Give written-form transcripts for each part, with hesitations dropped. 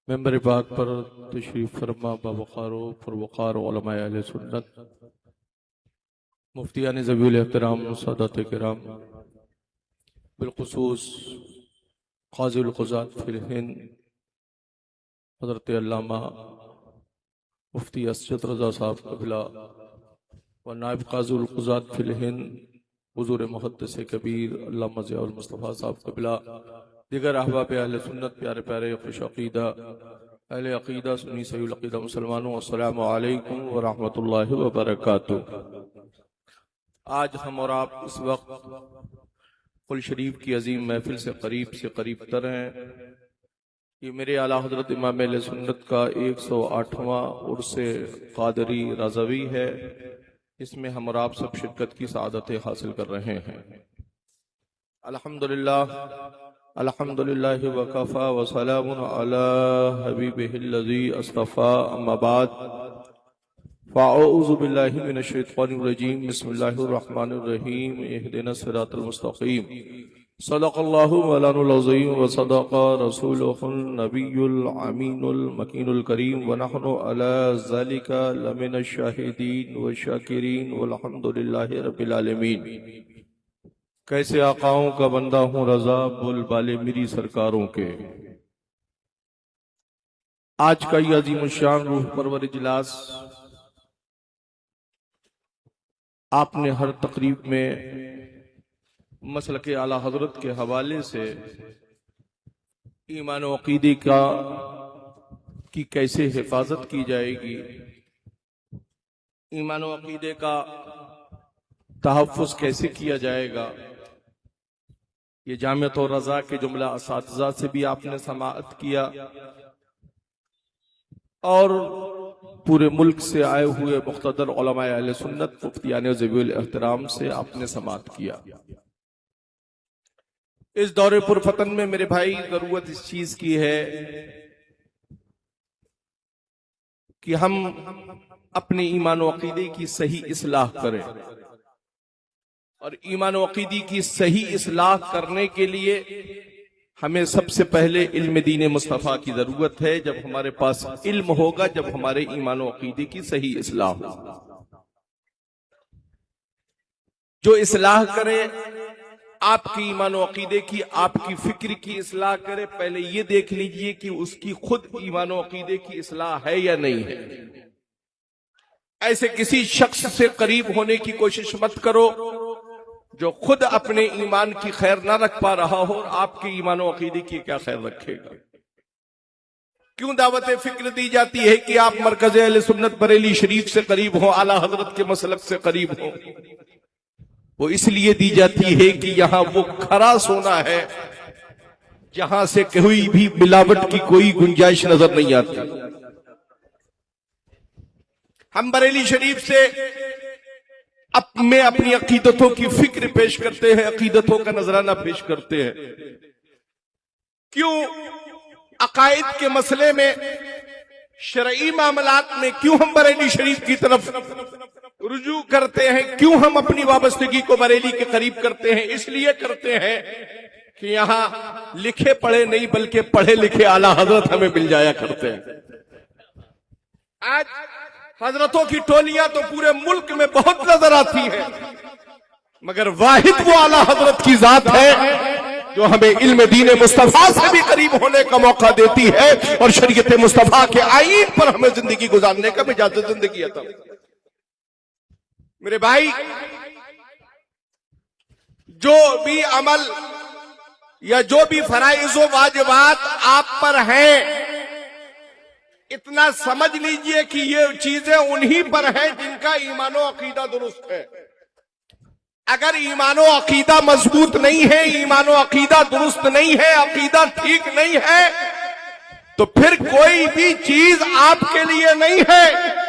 ممبر پاک پر تشریف فرما باوقار و پروقار علماء اہل سنت، مفتیان ذوی الاحترام، سادات کرام، بالخصوص قاضی القضات فی الہند حضرت علامہ مفتی اسجد رضا صاحب قبلہ و نائب قاضی القضات فی الہند حضور محدث کبیر علامہ ضیاء المصطفیٰ صاحب قبلہ، دیگر احباب اہل سنت، پیارے پیارے خوش عقیدہ اہل عقیدہ سنی صحیح العقیدہ مسلمانوں، السلام علیکم ورحمۃ اللہ وبرکاتہ۔ آج ہم اور آپ اس وقت قل شریف کی عظیم محفل سے قریب تر ہیں۔ یہ میرے اعلیٰ حضرت امام اہل سنت کا 108واں عرس قادری رضوی ہے، اس میں ہم اور آپ سب شرکت کی سعادتیں حاصل کر رہے ہیں۔ الحمدللہ وکفا وسلام علی حبیبہ الذی اصطفیٰ، اما بعد فاعوذ باللہ من الشیطان الرجیم، بسم اللہ الرحمن الرحیم، اہدنا الصراط المستقیم، صدق اللہ مولانا العظیم وصدق رسولہ النبی الامین المکین الکریم، ونحن علی ذلک لمن الشاہدین والشاکرین والحمدللہ رب العالمین۔ کیسے آقاؤں کا بندہ ہوں رضا، بول بالے میری سرکاروں کے۔ آج کا یہ عظیم الشان روح پرور اجلاس آپ نے ہر تقریب میں مسلک اعلیٰ حضرت کے حوالے سے ایمان و عقیدے کی کیسے حفاظت کی جائے گی، ایمان و عقیدے کا تحفظ کیسے کیا جائے گا، یہ جامعۃ الرضا کے جملہ اساتذہ سے بھی آپ نے سماعت کیا، اور پورے ملک سے آئے ہوئے مقتدر علماء اہل سنت، مفتیان ذوی الاحترام سے آپ نے سماعت کیا۔ اس دور پرفتن میں میرے بھائی ضرورت اس چیز کی ہے کہ ہم اپنے ایمان و عقیدے کی صحیح اصلاح کریں، اور ایمان و عقیدے کی صحیح اصلاح کرنے کے لیے ہمیں سب سے پہلے علم دین مصطفیٰ کی ضرورت ہے۔ جب ہمارے پاس علم ہوگا، جب ہمارے ایمان و عقیدے کی صحیح اصلاح ہوگا۔ جو اصلاح کرے آپ کی ایمان و عقیدے کی، آپ کی فکر کی اصلاح کرے، پہلے یہ دیکھ لیجئے کہ اس کی خود ایمان و عقیدے کی اصلاح ہے یا نہیں ہے۔ ایسے کسی شخص سے قریب ہونے کی کوشش مت کرو جو خود اپنے ایمان کی خیر نہ رکھ پا رہا ہو، اور آپ کے ایمان و عقیدے کی کیا خیر رکھے گا۔ کیوں دعوت فکر دی جاتی ہے کہ آپ مرکز اہل سنت بریلی شریف سے قریب ہوں، اعلیٰ حضرت کے مسلک سے قریب ہوں؟ وہ اس لیے دی جاتی ہے کہ یہاں وہ کھرا سونا ہے جہاں سے کوئی بھی ملاوٹ کی کوئی گنجائش نظر نہیں آتی۔ ہم بریلی شریف سے میں اپنی عقیدتوں کی فکر پیش کرتے ہیں، عقیدتوں کا نذرانہ پیش کرتے ہیں۔ کیوں عقائد کے مسئلے میں، شرعی معاملات میں کیوں ہم بریلی شریف کی طرف رجوع کرتے ہیں، کیوں ہم اپنی وابستگی کو بریلی کے قریب کرتے ہیں؟ اس لیے کرتے ہیں کہ یہاں لکھے پڑھے نہیں بلکہ پڑھے لکھے اعلیٰ حضرت ہمیں مل جایا کرتے ہیں۔ آج حضرتوں کی ٹولیاں تو پورے ملک میں بہت نظر آتی ہیں، مگر واحد وہ اعلیٰ حضرت کی ذات ہے جو ہمیں علم دین مصطفیٰ سے بھی قریب ہونے کا موقع دیتی ہے، اور شریعت مصطفیٰ کے آئین پر ہمیں زندگی گزارنے کا مجاز زندگی عطا۔ میرے بھائی، جو بھی عمل یا جو بھی فرائض و واجبات آپ پر ہیں، اتنا سمجھ لیجئے کہ یہ چیزیں انہی پر ہیں جن کا ایمان و عقیدہ درست ہے۔ اگر ایمان و عقیدہ مضبوط نہیں ہے، ایمان و عقیدہ درست نہیں ہے، عقیدہ ٹھیک نہیں ہے، تو پھر کوئی بھی چیز آپ کے لیے نہیں ہے۔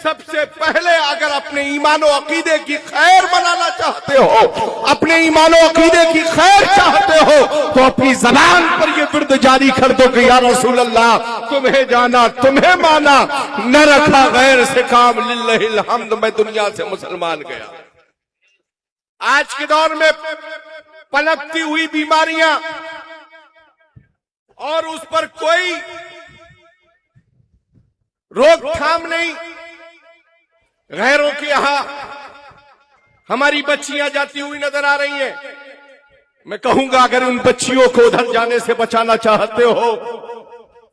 سب سے پہلے اگر اپنے ایمان و عقیدے کی خیر بنانا چاہتے ہو، اپنے ایمان و عقیدے کی خیر چاہتے ہو، تو اپنی زبان پر یہ ورد جاری کر دو کہ یا رسول اللہ، تمہیں جانا تمہیں مانا، نہ رکھا غیر سے کام، للہ الحمد، میں دنیا سے مسلمان گیا۔ آج کے دور میں پنپتی ہوئی بیماریاں، اور اس پر کوئی रोक थाम नहीं। गैरों के यहां हमारी बच्चियां जाती हुई नजर आ रही हैं। मैं कहूंगा अगर उन बच्चियों को उधर जाने से बचाना चाहते हो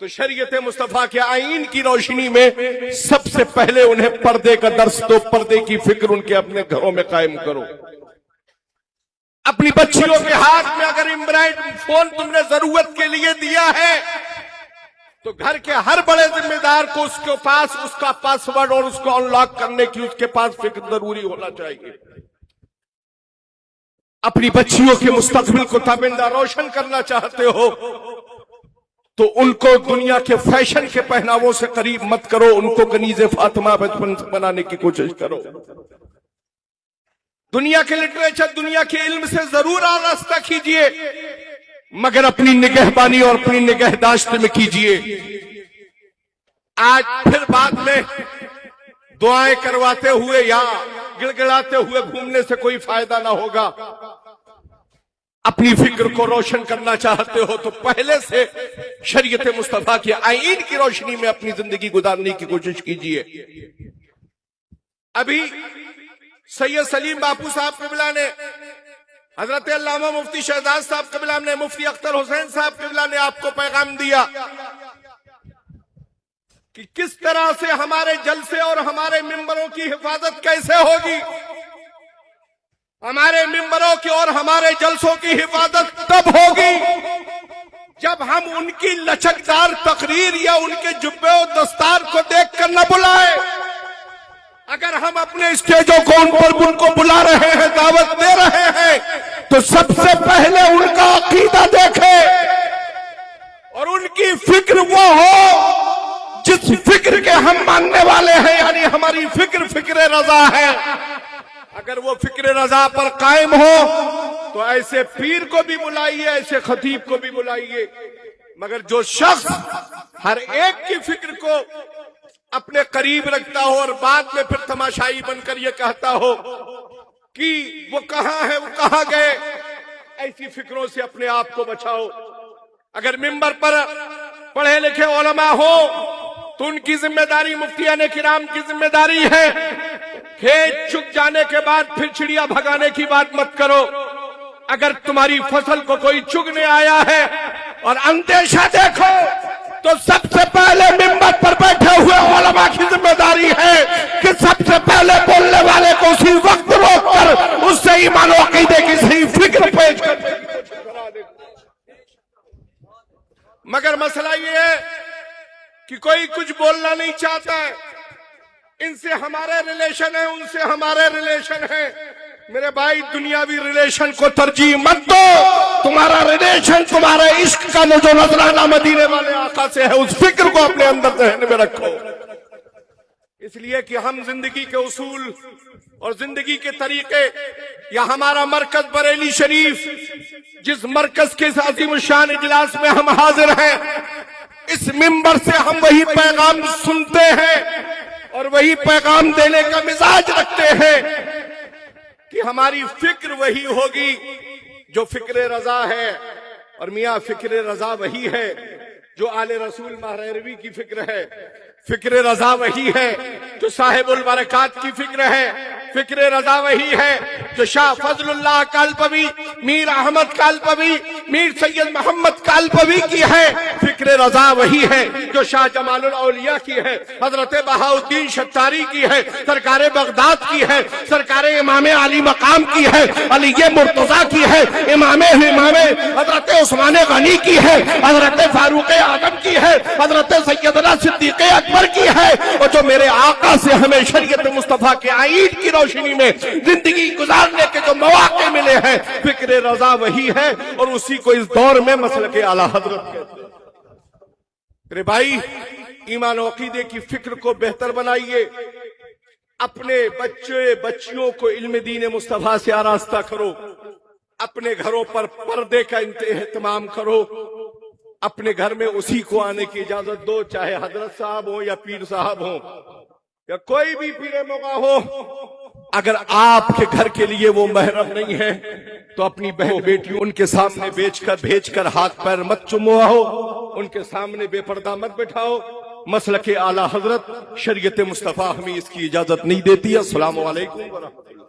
तो शरीयत मुस्तफा के आईन की रोशनी में सबसे पहले उन्हें पर्दे का दर्स दो, पर्दे की फिक्र उनके अपने घरों में कायम करो। अपनी बच्चियों के हाथ में अगर एंड्रॉइड फोन तुमने जरूरत के लिए दिया है तो घर के हर बड़े जिम्मेदार को उसके पास उसका पासवर्ड और उसको अनलॉक करने की उसके पास फिक्र जरूरी होना चाहिए। अपनी बच्चियों के मुस्तकबिल को ताबिंदा रोशन करना चाहते हो तो उनको दुनिया के फैशन के पहनावों से करीब मत करो, उनको कनीज़े फातिमा बचपन से बनाने की कोशिश करो। दुनिया के लिटरेचर, दुनिया के इल्म से जरूर आरास्ता कीजिए, मगर अपनी निगहबानी और अपनी निगहदाश्त में कीजिए। आज फिर बाद में दुआएं करवाते हुए या गिड़गिड़ाते हुए घूमने से कोई फायदा ना होगा। अपनी फिक्र को रोशन करना चाहते हो तो पहले से शरीयत मुस्तफा के आईन की रोशनी में अपनी जिंदगी गुजारने की कोशिश कीजिए। अभी सैयद सलीम बापू साहब क़िबला ने, हजरत अल्लामा मुफ्ती शहजाद साहब क़िबला ने, मुफ्ती अख्तर हुसैन साहब क़िबला ने आपको पैगाम दिया कि किस तरह से हमारे जलसे और हमारे मिंबरों की हिफाजत कैसे होगी। हमारे मिंबरों की और हमारे जलसों की हिफाजत तब होगी जब हम उनकी लचकदार तकरीर या उनके जुब्बे और दस्तार को देखकर न बुलाए। अगर हम अपने स्टेजों को उन पर उनको बुला रहे हैं, दावत दे रहे हैं, तो सबसे पहले उनका अकीदा देखें और उनकी फिक्र वो हो जिस फिक्र के हम मानने वाले हैं, यानी हमारी फिक्र फिक्र रजा है। अगर वो फिक्र रजा पर कायम हो तो ऐसे पीर को भी बुलाइए, ऐसे खतीब को भी बुलाइए, मगर जो शख्स हर एक की फिक्र को अपने करीब रखता हो और बाद में फिर तमाशाई बनकर ये कहता हो कि वो कहां है, वो कहां गए, ऐसी फिक्रों से अपने आप को बचाओ। अगर मिंबर पर पढ़े लिखे उलमा हो तो उनकी जिम्मेदारी मुफ्तियाने किराम की जिम्मेदारी है। खेत चुग जाने के बाद फिर चिड़िया भगाने की बात मत करो। अगर तुम्हारी फसल को कोई चुगने आया है और अंदेशा देखो तो सबसे पहले मिंबर पर बैठे हुए उलमा की जिम्मेदारी है कि सबसे पहले बोलने वाले को उसी वक्त रोककर उससे ईमान और अकीदे की सही फिक्र पेश कर। मगर मसला ये है कि कोई कुछ बोलना नहीं चाहता है। इनसे हमारे रिलेशन है, उनसे हमारे रिलेशन है। मेरे भाई, दुनियावी रिलेशन को तरजीह मत दो। तुम्हारा रिलेशन तुम्हारे इश्क का जो नजराना मदीने वाले आका से है, उस फिक्र को अपने अंदर जहन में रखो। इसलिए कि हम जिंदगी के उसूल और जिंदगी के तरीके, या हमारा मरकज बरेली शरीफ, जिस मरकज के अजीम शान इजलास में हम हाजिर हैं, इस मिंबर से हम वही पैगाम सुनते हैं और वही पैगाम देने का मिजाज रखते हैं कि हमारी फिक्र वही होगी जो फिक्र रजा है। और मियाँ, फिक्र रजा वही है जो आले रसूल महरवी की फिक्र है। फिक्र रजा वही है जो साहिबुल बरकात की फिक्र है। फिक्र रजा वही है जो शाह फजलुल्लाह कालपवी, मीर अहमद कालपवी, मीर सैयद मोहम्मद कालपवी की है। फिक्र रजा वही है जो शाह जमालुल औलिया की है, हजरत बहाउद्दीन शत्तारी की है, सरकार बगदाद की है, सरकार इमाम अली मकाम की है, अली मुर्तजा की है, इमाम हजरत उस्मान गनी की है, हजरत फारूक आजम की है, हजरत सैयदना सिद्दीक अकबर की है। और जो मेरे आका से हमें शरीयत मुस्तफा के आईन की रोशनी में जिंदगी गुजारने के जो मौके मिले हैं, फिक्र रजा वही है और उसी को इस दौर में मसलक आला हजरत कहते हैं। मेरे भाई, ईमान और अकीदे की फिक्र को बेहतर बनाइए। अपने बच्चियों को इल्म दीन मुस्तफा से आरास्ता करो। अपने घरों पर पर्दे का इंतजाम करो। अपने घर में उसी को आने की इजाजत दो, चाहे हजरत साहब हो या पीर साहब हो या कोई भी पीरे मौका हो। अगर आपके घर के लिए वो महरम नहीं है तो अपनी बहन बेटियों उनके सामने भेजकर हाथ पैर मत चुमवाओ, उनके सामने बेपर्दा मत बैठाओ। مسلک اعلی حضرت شریعت مصطفیٰ ہمیں اس کی اجازت نہیں دیتی ہے۔ السلام علیکم ورحمۃ اللہ۔